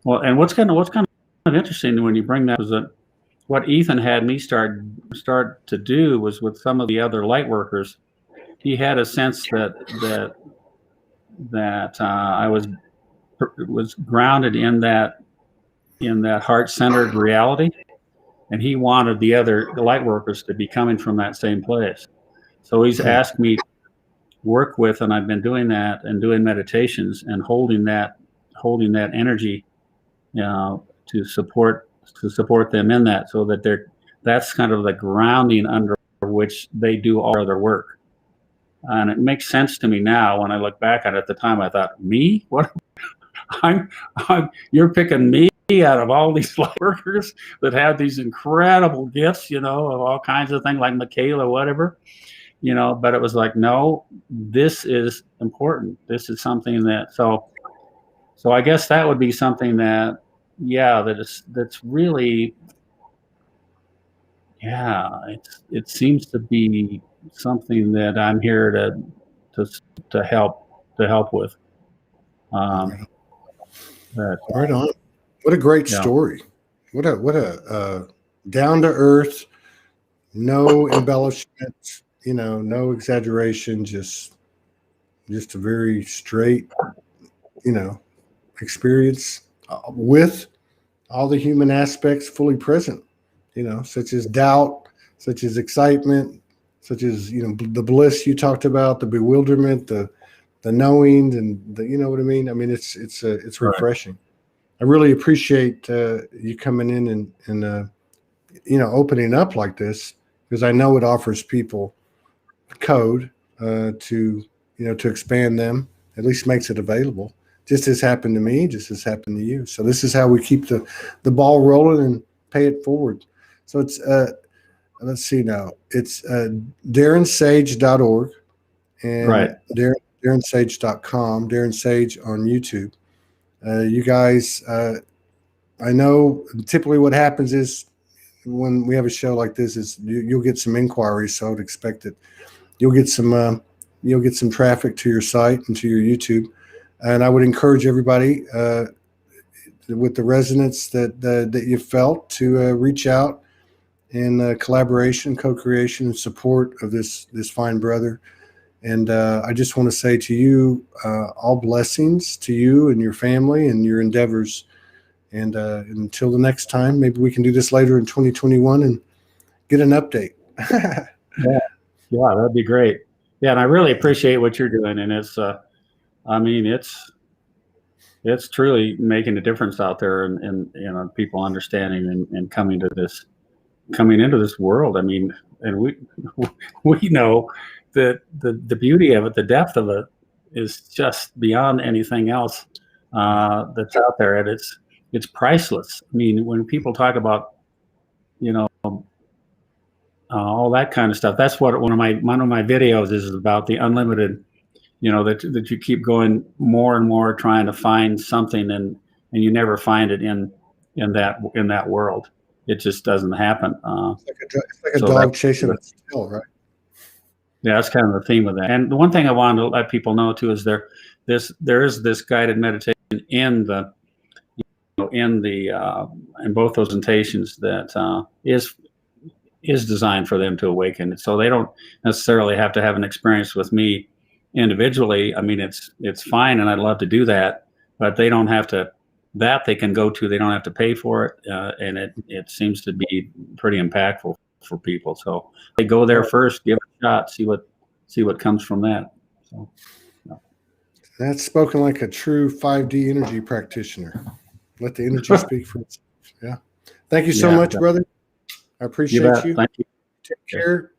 Well, and what's kind of interesting when you bring that is that what Ethan had me start to do was with some of the other light workers. He had a sense that I was grounded in that heart-centered reality, and he wanted the light workers to be coming from that same place. So he's asked me to work with, and I've been doing that and doing meditations and holding that energy, to support them in that, so that that's kind of the grounding under which they do all of their work. And it makes sense to me now when I look back at it. At the time, I thought, me? What? You're picking me out of all these light workers that have these incredible gifts, of all kinds of things like Michaela, whatever. but it was like, no, this is important. This is something that, so I guess that would be something that, that's really, it seems to be something that I'm here to help with. Right on. What a great story. What a down to earth, no embellishments, no exaggeration, just a very straight, experience with all the human aspects fully present, such as doubt, such as excitement, such as, the bliss you talked about, the bewilderment, the knowing, and the, what I mean? I mean, it's refreshing. I really appreciate you coming in and opening up like this, because I know it offers people code to expand them, at least makes it available. Just as happened to me, just as happened to you. So this is how we keep the ball rolling and pay it forward. So it's let's see now. It's DarrenSage.org and DarrenSage.com, Darren Sage on YouTube. You guys, I know typically what happens is when we have a show like this is you'll get some inquiries. So I would expect that you'll get some traffic to your site and to your YouTube. And I would encourage everybody with the resonance that you felt to reach out in collaboration, co-creation, and support of this fine brother. And I just want to say to you, all blessings to you and your family and your endeavors. And until the next time, maybe we can do this later in 2021 and get an update. Yeah, that'd be great. Yeah, and I really appreciate what you're doing. And it's, I mean, it's truly making a difference out there, and people understanding and coming into this world. I mean, and we know that the beauty of it, the depth of it, is just beyond anything else that's out there, and it's priceless. I mean, when people talk about all that kind of stuff, that's what one of my videos is about, the unlimited. That you keep going more and more trying to find something, and you never find it in that world. It just doesn't happen. It's like a dog chasing a tail, right? Yeah, that's kind of the theme of that. And the one thing I wanted to let people know too is there is this guided meditation in both those meditations that is designed for them to awaken. So they don't necessarily have to have an experience with me individually. I mean, it's fine, and I'd love to do that, but they don't have to. That they can go to. They don't have to pay for it, and it seems to be pretty impactful for people. So they go there first, give it a shot, see what comes from that. So that's spoken like a true 5D energy practitioner. Let the energy speak for itself. Yeah. Thank you so much, brother. I appreciate you. Thank you. Take care.